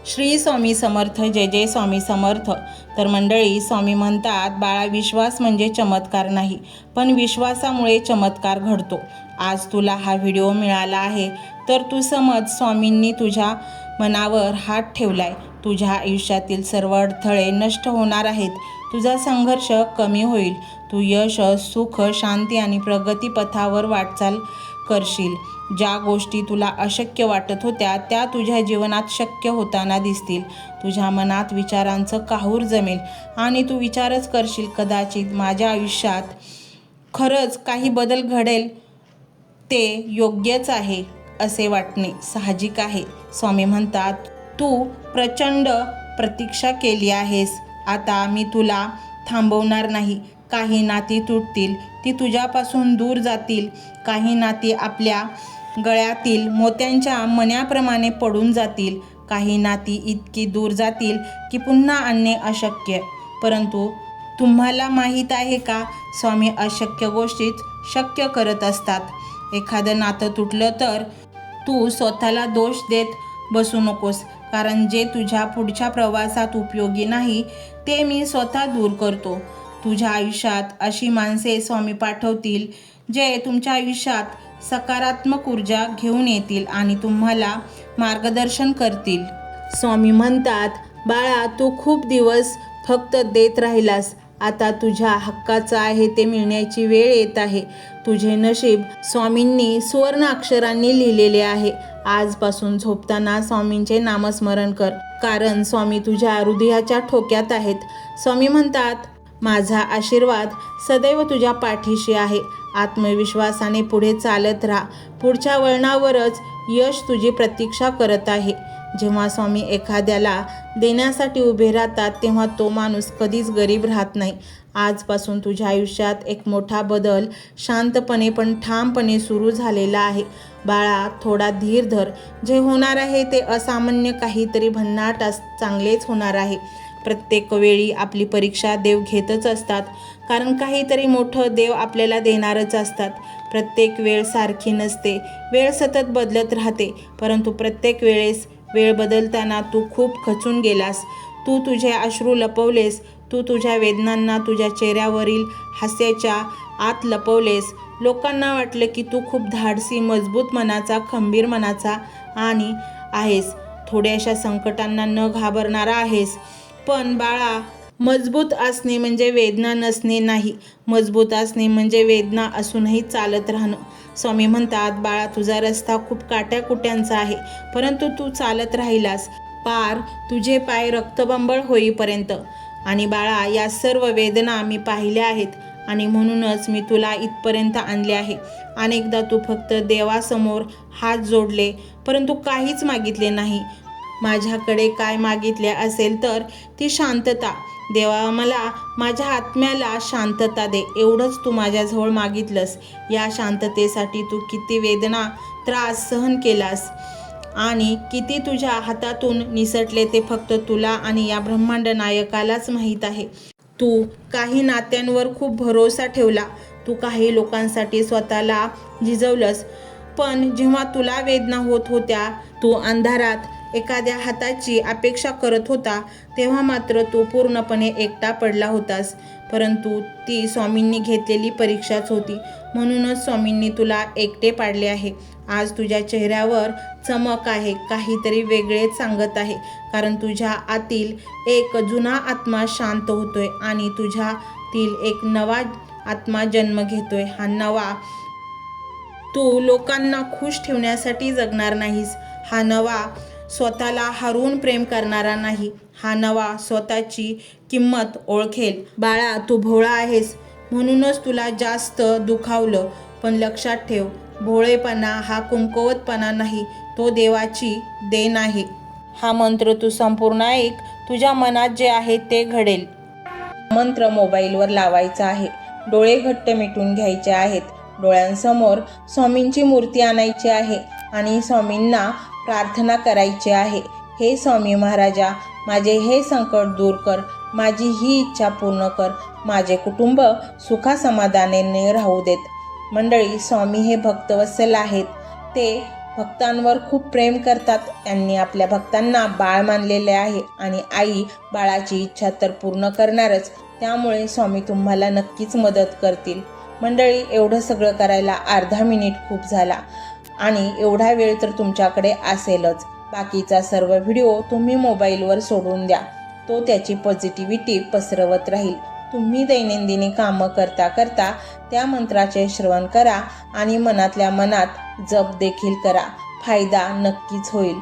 श्री स्वामी समर्थ. जय जय स्वामी समर्थ. तर मंडळी, स्वामी म्हणतात, बाळा, विश्वास म्हणजे चमत्कार नाही, पण विश्वासामुळे चमत्कार घडतो. आज तुला हा व्हिडिओ मिळाला आहे तर तू समज, स्वामींनी तुझ्या मनावर हात ठेवलाय. तुझ्या आयुष्यातील सर्व अडथळे नष्ट होणार आहेत. तुझा संघर्ष कमी होईल. तू यश, सुख, शांती आणि प्रगती पथावर वाटचाल करशील. ज्या गोष्टी तुला अशक्य वाटत होत्या त्या तुझ्या जीवनात शक्य होताना दिसतील. तुझ्या मनात विचारांचं काहूर जमेल आणि तू विचारच करशील, कदाचित माझ्या आयुष्यात खरंच काही बदल घडेल. ते योग्यच आहे असे वाटणे साहजिक आहे. स्वामी म्हणतात, तू प्रचंड प्रतीक्षा केली आहेस. आता मी तुला थांबवणार नाही. काही नाती तुटतील, ती तुझ्यापासून दूर जातील. काही नाती आपल्या गळ्यातील मोत्यांच्या मण्याप्रमाणे पडून जातील. काही नाती इतकी दूर जातील की पुन्हा आणणे अशक्य. परंतु तुम्हाला माहीत आहे का, स्वामी अशक्य गोष्टीच शक्य करत असतात. एखादं नातं तुटलं तर तू स्वतःला दोष देत बसू नकोस, कारण जे तुझ्या पुढच्या प्रवासात उपयोगी नाही ते मी स्वतः दूर करतो. तुझ्या आयुष्यात अशी माणसे स्वामी पाठवतील जे तुमच्या आयुष्यात सकारात्मक ऊर्जा घेऊन येतील आणि तुम्हाला मार्गदर्शन करतील. स्वामी म्हणतात, बाळा, तू खूप दिवस फक्त देत राहिलास. आता तुझ्या हक्काचं आहे ते मिळण्याची वेळ येत आहे. तुझे नशीब स्वामींनी सुवर्ण अक्षरांनी लिहिलेले आहे. आजपासून झोपताना स्वामींचे नामस्मरण कर, कारण स्वामी तुझ्या हृदयाच्या ठोक्यात आहेत. स्वामी म्हणतात, माझा आशीर्वाद सदैव तुझ्या पाठीशी आहे. आत्मविश्वासाने पुढे चालत राहा. पुढच्या वळणावरच यश तुझी प्रतीक्षा करत आहे. जेव्हा स्वामी एखाद्याला देण्यासाठी उभे राहतात तेव्हा तो माणूस कधीच गरीब राहत नाही. आजपासून तुझ्या आयुष्यात एक मोठा बदल शांतपणे पण ठामपणे सुरू झालेला आहे. बाळा, थोडा धीर धर. जे होणार आहे ते असामान्य काहीतरी भन्नाट चांगलेच होणार आहे. प्रत्येक वेळी आपली परीक्षा देव घेतच असतात, कारण काहीतरी मोठं देव आपल्याला देणारच असतात. प्रत्येक वेळ सारखी नसते. वेळ सतत बदलत राहते, परंतु प्रत्येक वेळेस वेळ बदलताना तू खूप खचून गेलास. तू तुझे अश्रू लपवलेस. तू तुझ्या वेदनांना तुझ्या चेहऱ्यावरील हास्याच्या आत लपवलेस. लोकांना वाटलं की तू खूप धाडसी, मजबूत मनाचा, खंबीर मनाचा आणि आहेस. थोड्याशा संकटांना न घाबरणारा आहेस. पण बाळा, मजबूत असणे म्हणजे वेदना नसणे नाही. मजबूत असणे म्हणजे वेदना असूनही चालत राहणं. स्वामी म्हणतात, बाळा, तुझा रस्ता खूप काट्याकुट्यांचा आहे, परंतु तू चालत राहिलास पार तुझे पाय रक्तबंबाळ होईपर्यंत. आणि बाळा, या सर्व वेदना मी पाहिल्या आहेत आणि म्हणूनच मी तुला इथपर्यंत आणले आहे. अनेकदा तू फक्त देवासमोर हात जोडले, परंतु काहीच मागितले नाही. माझ्याकडे काय मागितले असेल तर ती शांतता. देवा, मला माझ्या आत्म्याला शांतता दे, एवढंच तू माझ्याजवळ मागितलंस. या शांततेसाठी तू किती वेदना, त्रास सहन केलास आणि किती तुझ्या हातातून निसटले ते फक्त तुला आणि या ब्रह्मांड नायकालाच माहीत आहे. तू काही नात्यांवर खूप भरोसा ठेवला. तू काही लोकांसाठी स्वतःला झिजवलंस. पण जेव्हा तुला वेदना होत होत्या, तू अंधारात एखाद्या हाताची अपेक्षा करत होता, तेव्हा मात्र तू पूर्णपणे एकटा पडला होतास. परंतु ती स्वामींनी घेतलेली परीक्षाच होती. म्हणूनच स्वामींनी तुला एकटे पाडले आहे. आज तुझ्या चेहऱ्यावर चमक आहे. काहीतरी वेगळेच सांगत आहे, कारण तुझ्या आतील एक जुना आत्मा शांत होतोय आणि तुझ्यातील एक नवा आत्मा जन्म घेतोय. हा नवा तू लोकांना खुश ठेवण्यासाठी जगणार नाहीस. हा नवा स्वतःला हरवून प्रेम करणारा नाही. हा नवा स्वतःची किंमत ओळखेल. बाळा, तू भोळा आहेस म्हणूनच तुला जास्त दुखावलं. पण लक्षात ठेव, भोळेपणा हा कमकुवतपणा नाही, तो देवाची देण आहे. हा मंत्र तू संपूर्ण ऐक. तुझ्या मनात जे आहे ते घडेल. मंत्र मोबाईलवर लावायचा आहे. डोळे घट्ट मिटून घ्यायचे आहेत. डोळ्यांसमोर स्वामींची मूर्ती आणायची आहे आणि स्वामींना प्रार्थना करायची आहे. हे स्वामी महाराजा, माझे हे संकट दूर कर. माझी ही इच्छा पूर्ण कर. माझे कुटुंब सुखासमाधानाने राहू देत. मंडळी, स्वामी हे भक्तवत्सल आहेत. ते भक्तांवर खूप प्रेम करतात. त्यांनी आपल्या भक्तांना बाळ मानलेले आहे आणि आई बाळाची इच्छा तर पूर्ण करणारच. त्यामुळे स्वामी तुम्हाला नक्कीच मदत करतील. मंडळी, एवढं सगळं करायला अर्धा मिनिट खूप झाला आणि एवढा वेळ तर तुमच्याकडे असेलच. बाकीचा सर्व व्हिडिओ तुम्ही मोबाईलवर सोडून द्या. तो त्याची पॉझिटिव्हिटी पसरवत राहील. तुम्ही दैनंदिनी कामं करता करता त्या मंत्राचे श्रवण करा आणि मनातल्या मनात जप देखील करा. फायदा नक्कीच होईल.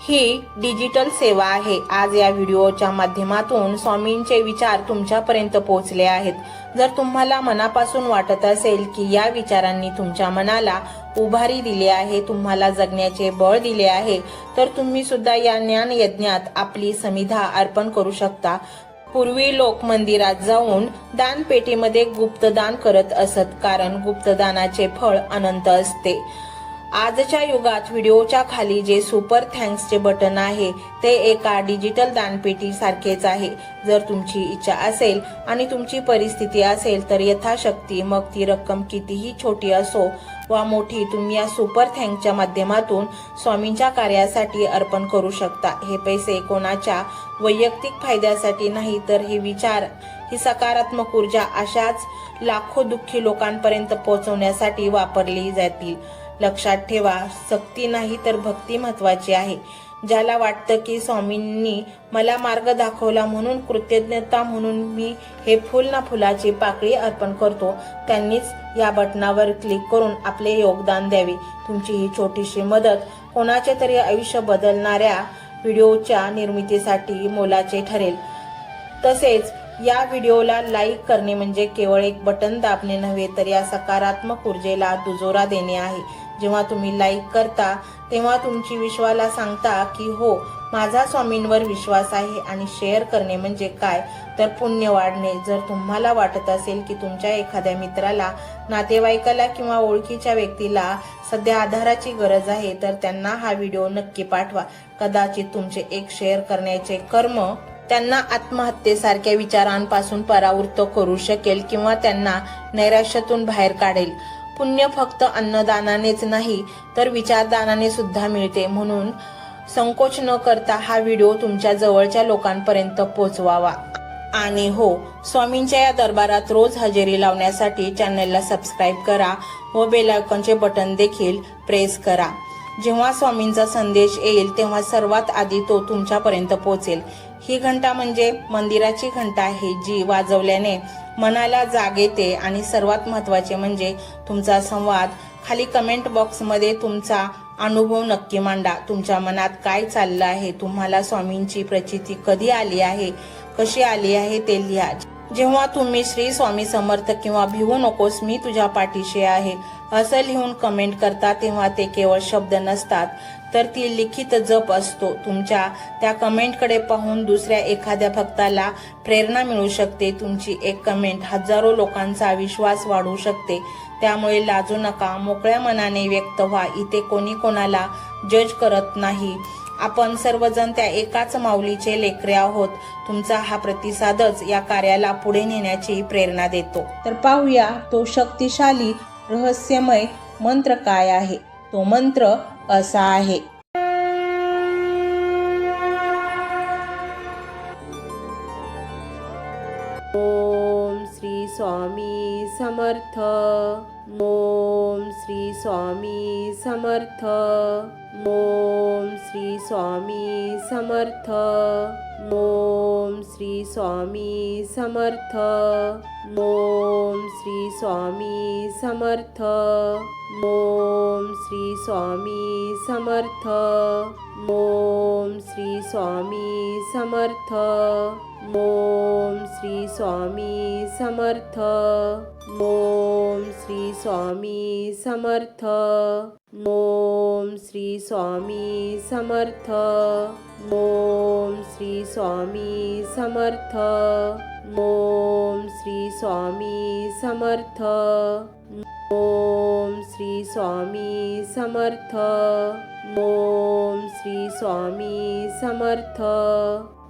ही डिजिटल सेवा आहे. आज या व्हिडिओच्या माध्यमातून स्वामींचे विचार तुमच्यापर्यंत पोहोचले आहेत. जर तुम्हाला मनापासून वाटत असेल की या विचारांनी तुमच्या मनाला उभारी दिली आहे, तुम्हाला जगण्याचे बळ दिले आहे, तर तुम्ही सुद्धा या ज्ञान यज्ञात आपली समिधा अर्पण करू शकता. पूर्वी लोक मंदिरात जाऊन दानपेटीमध्ये गुप्तदान करत असत, कारण गुप्तदानाचे फळ अनंत असते. आजच्या युगात व्हिडिओच्या खाली जे सुपर थँक्सचे बटन आहे ते एका डिजिटल दानपेटी सारखेच आहे. जर तुमची इच्छा असेल आणि तुमची परिस्थिती असेल तर यथाशक्ती, मग ती रक्कम कितीही छोटी असो वा मोठी, तुम्ही या सुपर थँक्सच्या माध्यमातून स्वामींच्या कार्यासाठी अर्पण करू शकता. हे पैसे कोणाच्या वैयक्तिक फायद्यासाठी नाही, तर हे विचार, ही सकारात्मक ऊर्जा अशाच लाखो दुःखी लोकांपर्यंत पोहोचवण्यासाठी वापरली जातील. लक्षात ठेवा, सक्ती नाही तर भक्ती महत्वाची आहे. ज्याला वाटतं की स्वामींनी मला मार्ग दाखवला म्हणून कृतज्ञता म्हणून मी हे फुल ना फुलाची पाकळी अर्पण करतो, त्यांनीच या बटनावर क्लिक करून आपले योगदान द्यावे. तुमची ही छोटीशी मदत कोणाचे तरी आयुष्य बदलणाऱ्या व्हिडिओच्या निर्मितीसाठी मोलाचे ठरेल. तसेच या व्हिडिओला लाईक करणे म्हणजे केवळ एक बटन दाबणे नव्हे, तर या सकारात्मक ऊर्जेला दुजोरा देणे आहे. जेव्हा तुम्ही लाईक करता तेव्हा तुमची विश्वाला सांगता की हो, माझा स्वामींवर विश्वास आहे. आणि शेअर करणे म्हणजे काय, तर पुण्य वाढणे. जर तुम्हाला वाटत असेल की तुमच्या एखाद्या मित्राला, नातेवाईकाला किंवा ओळखीच्या व्यक्तीला सध्या आधाराची गरज आहे, तर त्यांना हा व्हिडिओ नक्की पाठवा. कदाचित तुमचे एक शेअर करण्याचे कर्म त्यांना आत्महत्येसारख्या विचारांपासून परावृत्त करू शकेल किंवा त्यांना नैराश्यातून बाहेर काढेल. पुण्य फक्त अन्नदानानेच नाही तर विचारदानाने सुद्धा मिळते. म्हणून संकोच न करता हा व्हिडिओ तुमच्या जवळच्या लोकांपर्यंत पोहोचवावा. आणि हो, स्वामींच्या या दरबारात रोज हजेरी लावण्यासाठी चॅनलला सबस्क्राईब करा व बेल आयकॉनचे बटन देखील प्रेस करा. जेव्हा स्वामींचा संदेश येईल तेव्हा सर्वात आधी तो तुमच्यापर्यंत पोहोचेल. ही घंटा म्हणजे मंदिराची घंटा आहे, जी वाजवल्याने मनाला जाग येते. आणि सर्वात महत्त्वाचे म्हणजे तुमचा संवाद. खाली कमेंट बॉक्समध्ये तुमचा अनुभव नक्की मांडा. तुमच्या मनात काय चाललं आहे, तुम्हाला स्वामींची प्रचिती कधी आली आहे, कशी आली आहे ते लिहा. जेव्हा तुम्ही श्री स्वामी समर्थ किंवा भिवू नकोस मी तुझ्या पाठीशी आहे असं लिहून कमेंट करता, तेव्हा ते केवळ शब्द नसतात, तर ती लिखित जप असतो. तुमच्या त्या कमेंटकडे पाहून दुसऱ्या एखाद्या भक्ताला प्रेरणा मिळू शकते. तुमची एक कमेंट हजारो लोकांचा विश्वास वाढवू शकते. त्यामुळे लाजू नका, मोकळ्या मनाने व्यक्त व्हा. इथे कोणी कोणाला जज करत नाही. आपण सर्वजण त्या एकाच माऊलीचे लेकरे आहोत. तुमचा हा प्रतिसादच या कार्याला पुढे नेण्याची प्रेरणा देतो. तर पाहूया तो शक्तिशाली रहस्यमय मंत्र काय आहे. तो मंत्र असा आहे. ओम श्री स्वामी समर्थ. ओम श्री स्वामी समर्थ. ओम श्री स्वामी समर्थ. ओम श्री स्वामी समर्थ. ओम श्री स्वामी समर्थ. ओम श्री स्वामी समर्थ. ओम श्री स्वामी समर्थ. ओम श्री स्वामी समर्थ. ओम श्री स्वामी समर्थ. ओम श्री स्वामी समर्थ. ओम श्री स्वामी समर्थ. ओम श्री स्वामी समर्थ. ओम श्री स्वामी समर्थ. ओम श्री स्वामी समर्थ.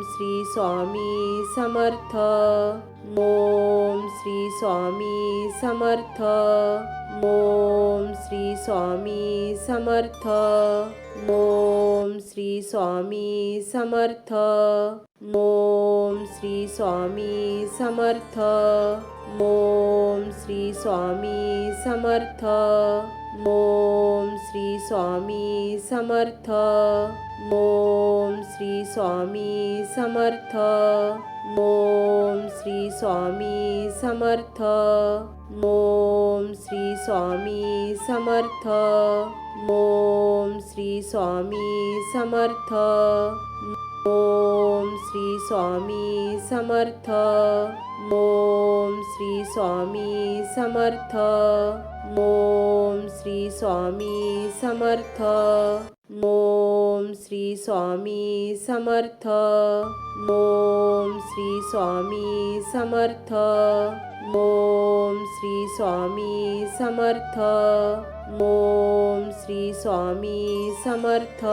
श्री स्वामी समर्थ. ओम श्री स्वामी समर्थ. ओम श्री स्वामी समर्थ. ओम श्री स्वामी समर्थ. ओम श्री स्वामी समर्थ. ओम श्री स्वामी समर्थ. ओम श्री स्वामी समर्थ. ओम श्री स्वामी समर्थ. ओम श्री स्वामी समर्थ. ओम श्री स्वामी समर्थ. ओम श्री स्वामी समर्थ. ओम श्री स्वामी समर्थ. ओम श्री स्वामी समर्थ. ओम श्री स्वामी समर्थ. ओम श्री स्वामी समर्थ. ओम श्री स्वामी समर्थ. ओम श्री स्वामी समर्थ. ओम श्री स्वामी समर्थ.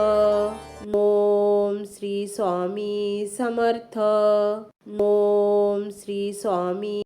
ओम श्री स्वामी समर्थ. ओम श्री स्वामी